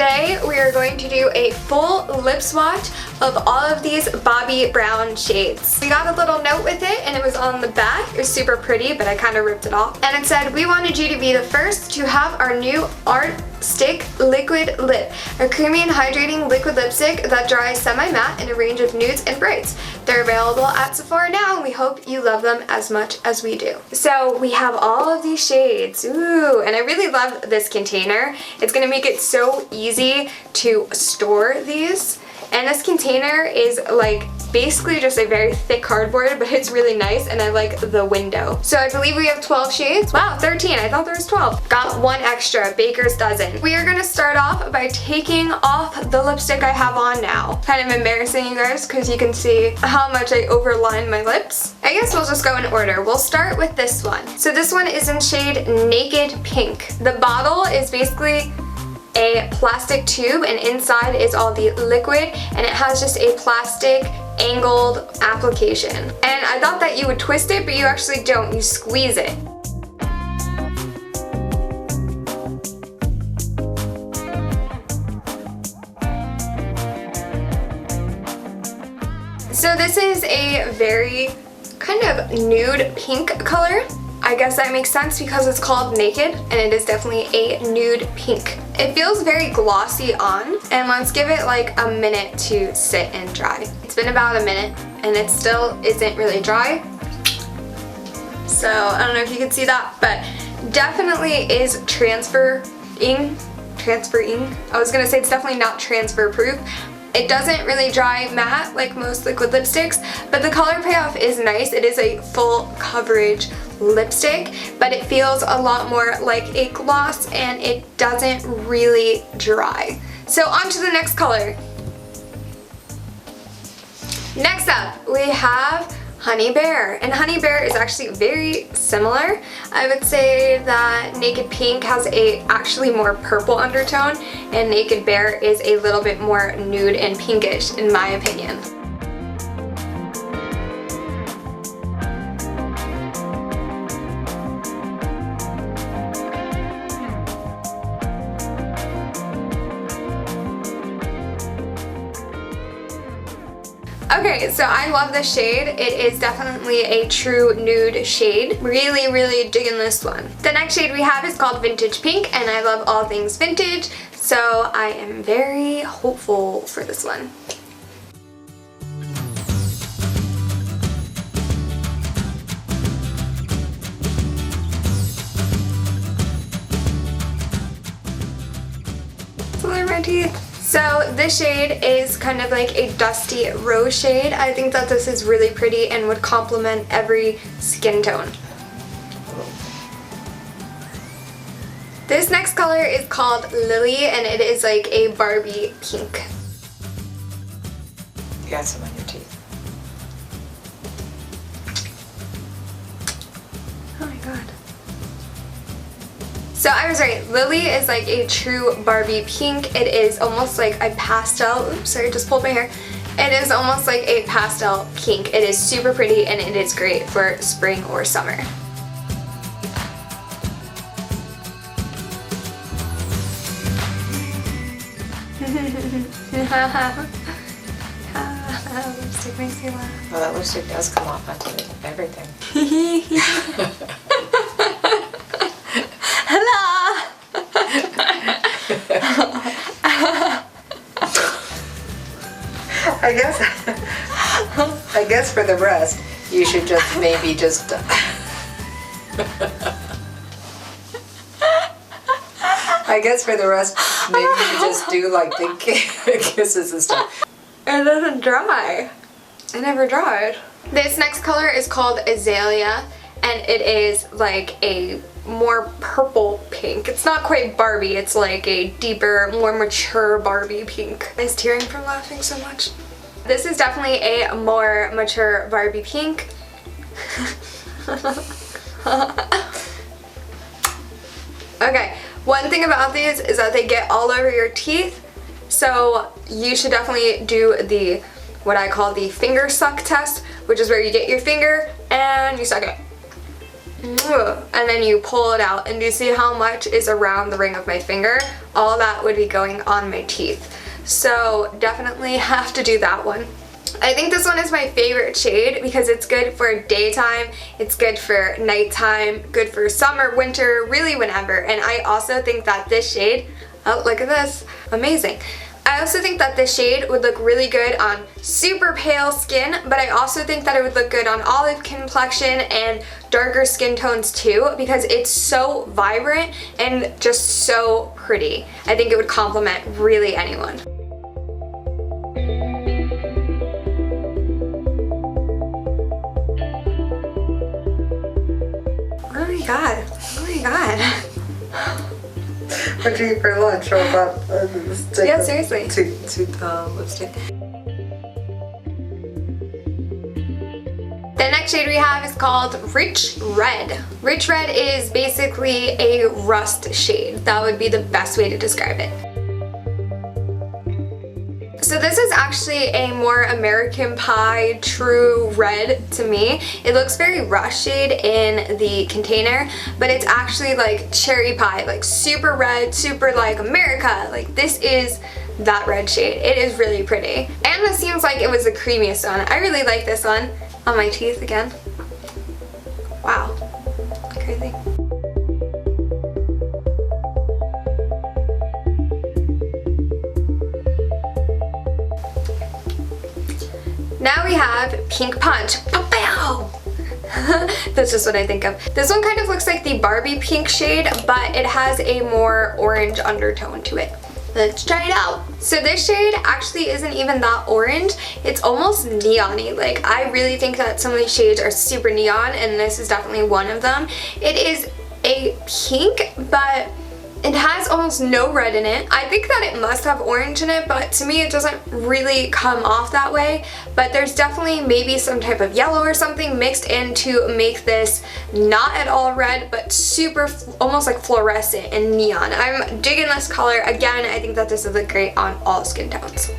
today we are going to do a full lip swatch of all of these Bobbi brown shades. We got a little note with it and it was on the back. It was super pretty, but I kind of ripped it off. And it said, we wanted you to be the first to have our new Art Stick Liquid Lip, a creamy and hydrating liquid lipstick that dries semi-matte in a range of nudes and brights. They're available at Sephora now and we hope you love them as much as we do. So we have all of these shades, ooh, and I really love this container. It's gonna make it so easy to store these. And this container is like basically just a very thick cardboard, but it's really nice and I like the window. So I believe we have 12 shades. Wow, 13, I thought there was 12. Got one extra, baker's dozen. We are gonna start off by taking off the lipstick I have on now. Kind of embarrassing, you guys, because you can see how much I overlined my lips. I guess we'll just go in order. We'll start with this one. So this one is in shade Naked Pink. The bottle is basically a plastic tube and inside is all the liquid and it has just a plastic angled application. And I thought that you would twist it, but you actually don't. You squeeze it. So this is a very kind of nude pink color. I guess that makes sense because it's called Naked and it is definitely a nude pink. It feels very glossy on, and let's give it like a minute to sit and dry. It's been about a minute and it still isn't really dry. So I don't know if you can see that, but definitely is transferring. I was gonna say it's definitely not transfer proof. It doesn't really dry matte like most liquid lipsticks, but the color payoff is nice. It is a full coverage lipstick, but it feels a lot more like a gloss and it doesn't really dry. So on to the next color. Next up, we have Honey Bear, and Honey Bear is actually very similar. I would say that Naked Pink has a actually more purple undertone and Naked Bear is a little bit more nude and pinkish in my opinion. Okay, so I love this shade. It is definitely a true nude shade. Really, really digging this one. The next shade we have is called Vintage Pink, and I love all things vintage, so I am very hopeful for this one. So they're my teeth. So this shade is kind of like a dusty rose shade. I think that this is really pretty and would complement every skin tone. This next color is called Lily and it is like a Barbie pink. You got some on your teeth. Oh my god. So I was right, Lily is like a true Barbie pink. It is almost like a pastel, oops, sorry, I just pulled my hair. It is almost like a pastel pink. It is super pretty and it is great for spring or summer. Lipstick makes me laugh. Well, that lipstick does come off onto everything. Hello! I guess for the rest, you should just maybe just I guess for the rest, maybe you should just do like the kisses and stuff. It doesn't dry. It never dried. This next color is called Azalea and it is like a more purple pink. It's not quite Barbie, it's like a deeper, more mature Barbie pink. I was tearing from laughing so much. This is definitely a more mature Barbie pink. Okay, one thing about these is that they get all over your teeth, so you should definitely do the, what I call the finger suck test, which is where you get your finger and you suck it. and then you pull it out and you see how much is around the ring of my finger. All that would be going on my teeth. So definitely have to do that one. I think this one is my favorite shade because it's good for daytime, it's good for nighttime, good for summer, winter, really whenever. And I also think that this shade, oh look at this, amazing. I also think that this shade would look really good on super pale skin, but I also think that it would look good on olive complexion and darker skin tones too, because it's so vibrant and just so pretty. I think it would complement really anyone. Oh my god, oh my god. What do you eat for lunch? Or about Yeah, seriously. Lipstick. The next shade we have is called Rich Red. Rich Red is basically a rust shade. That would be the best way to describe it. So this is actually a more American Pie true red to me. It looks very rush shade in the container, but it's actually like cherry pie, like super red, super like America. Like this is that red shade. It is really pretty. And this seems like it was the creamiest one. I really like this one on my teeth again. Wow, crazy. Now we have Pink Punch. Pow! That's just what I think of. This one kind of looks like the Barbie pink shade, but it has a more orange undertone to it. Let's try it out. So this shade actually isn't even that orange. It's almost neon-y. Like, I really think that some of these shades are super neon, and this is definitely one of them. It is a pink, but it has almost no red in it. I think that it must have orange in it, but to me it doesn't really come off that way. But there's definitely maybe some type of yellow or something mixed in to make this not at all red, but super, almost like fluorescent and neon. I'm digging this color. Again, I think that this would look great on all skin tones.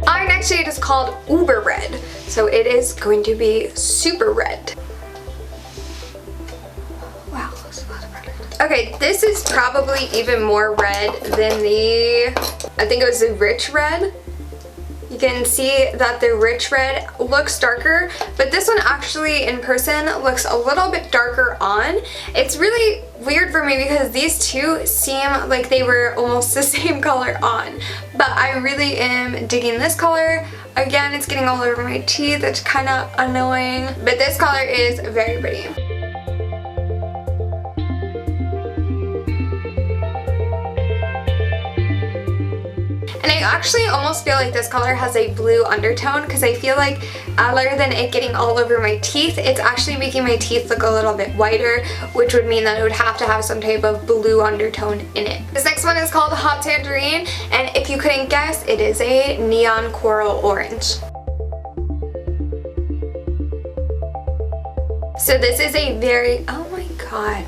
Our next shade is called Uber Red. So it is going to be super red. Wow, that's a lot of red. Okay, this is probably even more red than the, I think it was the Rich Red. You can see that the Rich Red looks darker, but this one actually in person looks a little bit darker on. It's really weird for me because these two seem like they were almost the same color on, but I really am digging this color. Again, it's getting all over my teeth. It's kind of annoying, but this color is very pretty. And I actually almost feel like this color has a blue undertone because I feel like other than it getting all over my teeth, it's actually making my teeth look a little bit whiter, which would mean that it would have to have some type of blue undertone in it. This next one is called Hot Tangerine, and if you couldn't guess, it is a neon coral orange. So this is a very, oh my god,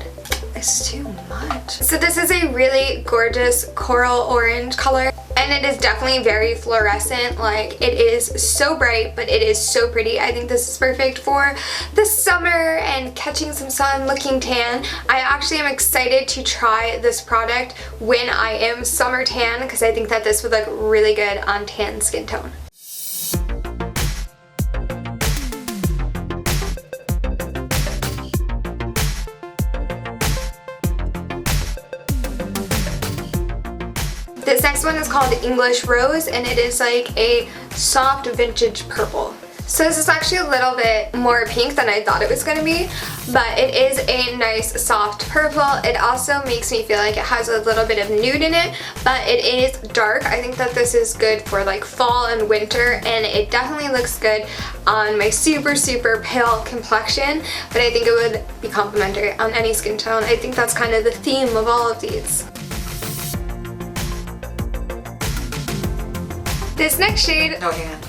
it's too much. So this is a really gorgeous coral orange color. And it is definitely very fluorescent. Like, it is so bright, but it is so pretty. I think this is perfect for the summer and catching some sun, looking tan. I actually am excited to try this product when I am summer tan because I think that this would look really good on tan skin tone. This next one is called English Rose, and it is like a soft vintage purple. So this is actually a little bit more pink than I thought it was going to be, but it is a nice soft purple. It also makes me feel like it has a little bit of nude in it, but it is dark. I think that this is good for like fall and winter, and it definitely looks good on my super, super pale complexion, but I think it would be complimentary on any skin tone. I think that's kind of the theme of all of these. This next shade, Oh yeah.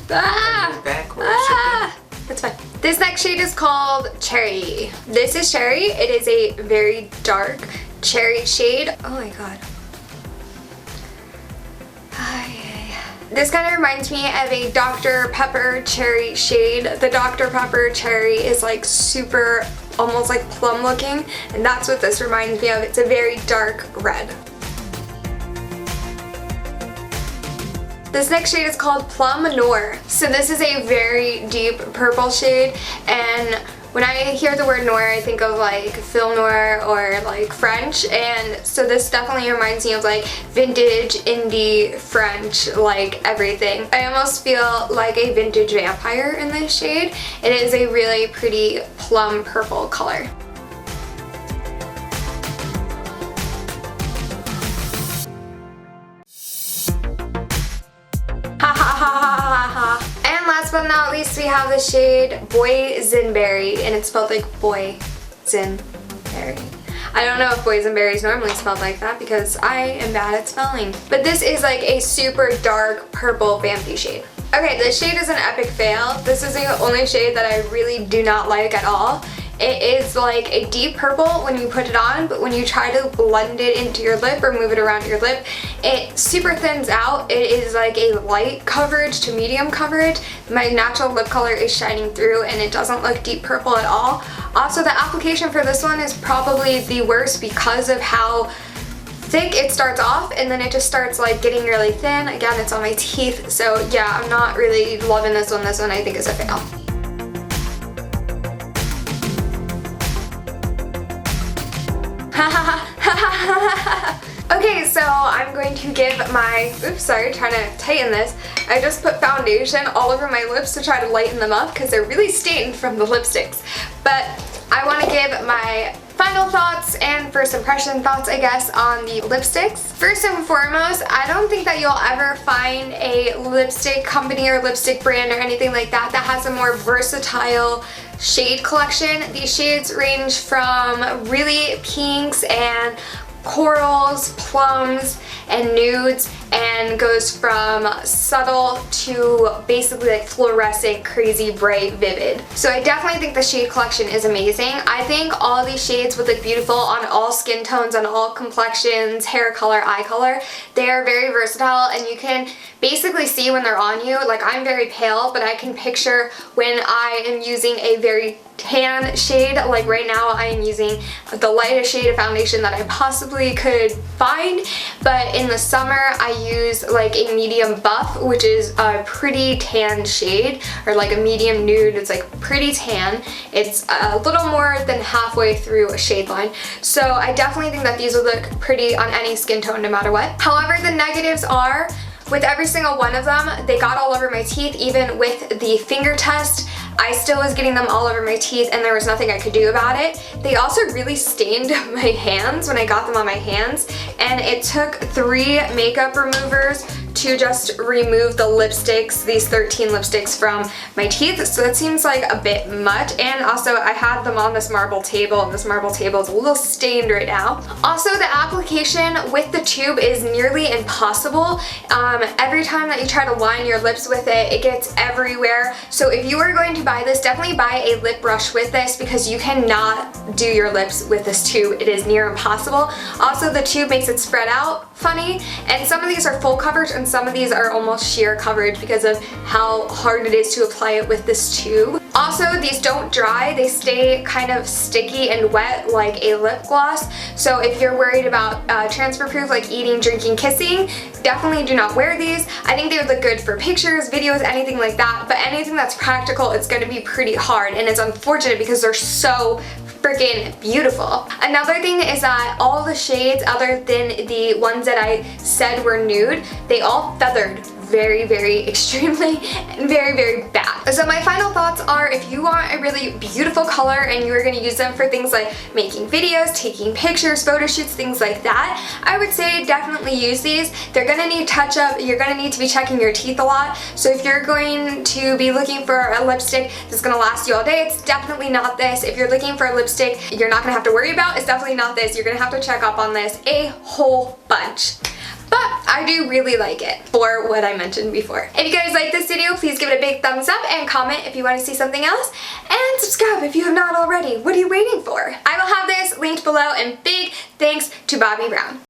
That's fine. This next shade is called Cherry. This is Cherry. It is a very dark cherry shade. Oh my god. This kind of reminds me of a Dr. Pepper cherry shade. The Dr. Pepper cherry is like super, almost like plum looking, and that's what this reminds me of. It's a very dark red. This next shade is called Plum Noir. So this is a very deep purple shade, and when I hear the word noir, I think of like film noir or like French, and so this definitely reminds me of like vintage indie French, like everything. I almost feel like a vintage vampire in this shade. It is a really pretty plum purple color. And last but not least, we have the shade Boysenberry, and it's spelled like Boysenberry. I don't know if Boysenberry is normally spelled like that because I am bad at spelling. But this is like a super dark purple vampy shade. Okay, this shade is an epic fail. This is the only shade that I really do not like at all. It is like a deep purple when you put it on, but when you try to blend it into your lip or move it around your lip, it super thins out. It is like a light coverage to medium coverage. My natural lip color is shining through and it doesn't look deep purple at all. Also, the application for this one is probably the worst because of how thick it starts off and then it just starts like getting really thin. Again, it's on my teeth, so yeah, I'm not really loving this one. This one I think is a fail. Okay, so I'm going to give my, oops, sorry, trying to tighten this. I just put foundation all over my lips to try to lighten them up because they're really stained from the lipsticks. But I want to give my final thoughts and first impression thoughts, I guess, on the lipsticks. First and foremost, I don't think that you'll ever find a lipstick company or lipstick brand or anything like that that has a more versatile shade collection. These shades range from really pinks and corals, plums, and nudes, and goes from subtle to basically like fluorescent, crazy, bright, vivid. So I definitely think the shade collection is amazing. I think all of these shades would look beautiful on all skin tones, on all complexions, hair color, eye color. They are very versatile and you can basically see when they're on you. Like, I'm very pale, but I can picture when I am using a very tan shade. Like right now I am using the lightest shade of foundation that I possibly could find, but in the summer I use like a medium buff, which is a pretty tan shade, or like a medium nude. It's like pretty tan. It's a little more than halfway through a shade line, so I definitely think that these would look pretty on any skin tone no matter what. However, the negatives are, with every single one of them, they got all over my teeth. Even with the finger test, I still was getting them all over my teeth and there was nothing I could do about it. They also really stained my hands when I got them on my hands, and it took 3 makeup removers to just remove the lipsticks, these 13 lipsticks, from my teeth, so it seems like a bit much. And also I had them on this marble table, and this marble table is a little stained right now. Also, the application with the tube is nearly impossible. Every time that you try to line your lips with it, it gets everywhere. So if you are going to buy this, definitely buy a lip brush with this because you cannot do your lips with this tube. It is near impossible. Also, the tube makes it spread out funny, and some of these are full coverage and some of these are almost sheer coverage because of how hard it is to apply it with this tube. Also, these don't dry. They stay kind of sticky and wet like a lip gloss. So if you're worried about transfer proof, like eating, drinking, kissing, definitely do not wear these. I think they would look good for pictures, videos, anything like that, but anything that's practical, it's going to be pretty hard, and it's unfortunate because they're so freaking beautiful. Another thing is that all the shades, other than the ones that I said were nude, they all feathered very, very extremely and very, very bad. So my final thoughts are, if you want a really beautiful color and you're going to use them for things like making videos, taking pictures, photo shoots, things like that, I would say definitely use these. They're going to need touch up. You're going to need to be checking your teeth a lot. So if you're going to be looking for a lipstick that's going to last you all day, it's definitely not this. If you're looking for a lipstick you're not going to have to worry about, it's definitely not this. You're going to have to check up on this a whole bunch. But I do really like it for what I mentioned before. If you guys like this video, please give it a big thumbs up and comment if you want to see something else. And subscribe if you have not already. What are you waiting for? I will have this linked below, and big thanks to Bobbi Brown.